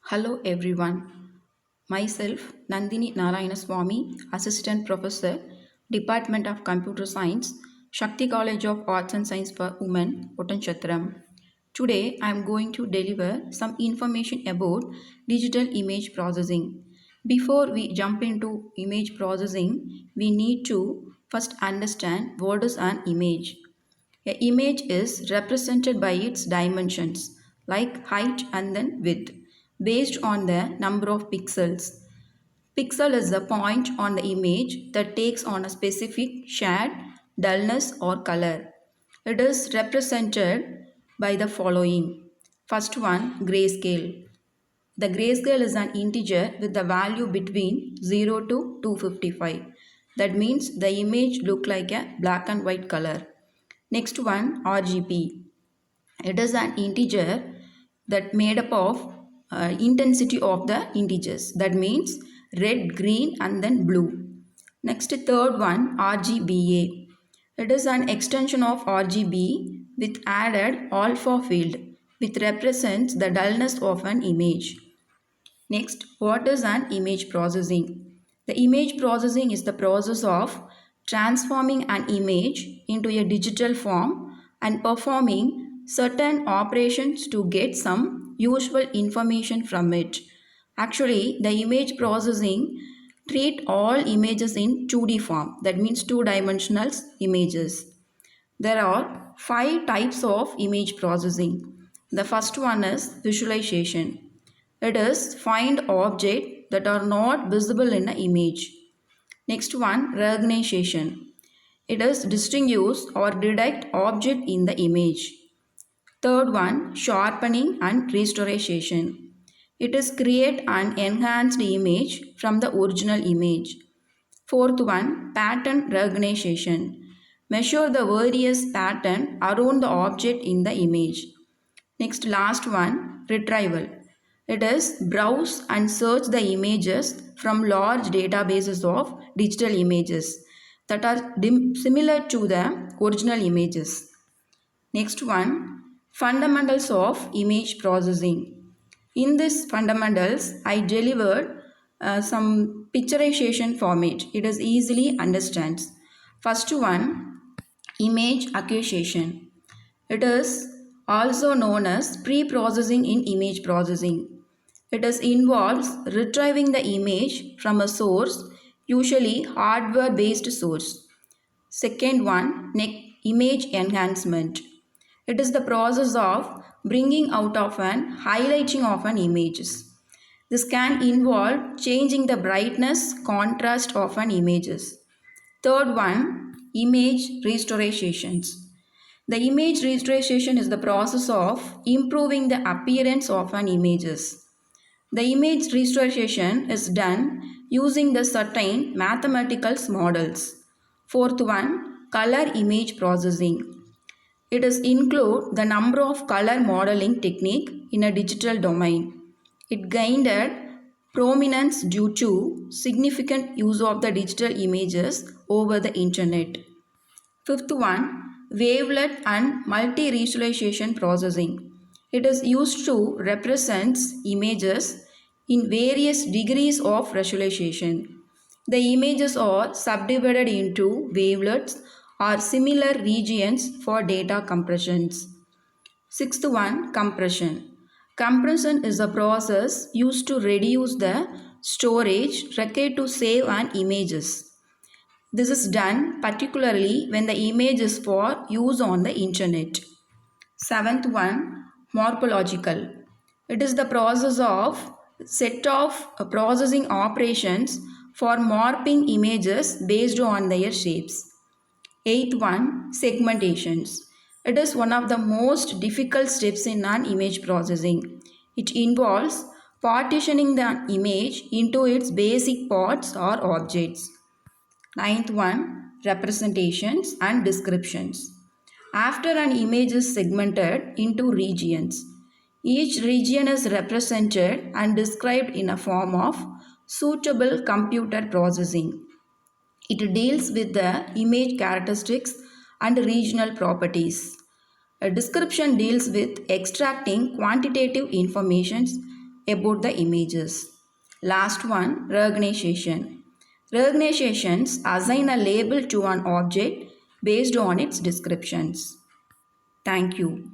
Hello everyone. Myself Nandini Narayanaswamy, Assistant Professor, Department of Computer Science, Shakti College of Arts and Science for Women, Ottanchatram. Today I am going to deliver some information about digital image processing. Before we jump into image processing, we need to first understand what is an image. An image is represented by its dimensions like height and then width based on the number of pixels. Pixel is the point on the image that takes on a specific shade, dullness or color. It is represented by the following. First one, grayscale. The grayscale is an integer with the value between 0 to 255. That means the image look like a black and white color. Next one, RGB. It is an integer that made up of intensity of the integers. That means red, green and then blue. Next third one, RGBA. It is an extension of RGB with added alpha field which represents the dullness of an image. Next, what is an image processing? The image processing is the process of transforming an image into a digital form and performing certain operations to get some useful information from it. Actually, the image processing treat all images in 2D form, that means two-dimensional images. There are five types of image processing. The first one is visualization. It is find objects that are not visible in an image. Next one, recognition. It is distinguish or detect object in the image. Third one, sharpening and restoration. It is create an enhanced image from the original image. Fourth one, pattern recognition. Measure the various pattern around the object in the image. Next, last one, retrieval. It is browse and search the images from large databases of digital images that are similar to the original images. Next one, fundamentals of image processing. In this fundamentals, I delivered some picturization format. It is easily understands. First one, image acquisition. It is also known as pre-processing in image processing. It is involves retrieving the image from a source, usually hardware-based source. Second one, image enhancement. It is the process of bringing out of an highlighting of an images. This can involve changing the brightness, contrast of an images. Third one, image restorations. The image restoration is the process of improving the appearance of an images. The image restoration is done using the certain mathematical models. Fourth one, color image processing. It is include the number of color modeling technique in a digital domain. It gained prominence due to significant use of the digital images over the internet. Fifth one, wavelet and multi-resolution processing. It is used to represent images in various degrees of resolution. The images are subdivided into wavelets or similar regions for data compressions. Sixth one, compression. Compression is a process used to reduce the storage required to save an images. This is done particularly when the image is for use on the internet. Seventh one, morphological. It is the process of set of processing operations for morphing images based on their shapes. Eighth one, segmentations. It is one of the most difficult steps in an image processing. It involves partitioning the image into its basic parts or objects. Ninth one, representations and descriptions. After an image is segmented into regions, each region is represented and described in a form of suitable computer processing. It deals with the image characteristics and regional properties. A description deals with extracting quantitative information about the images. Last one, recognition. Recognitions assign a label to an object based on its descriptions. Thank you.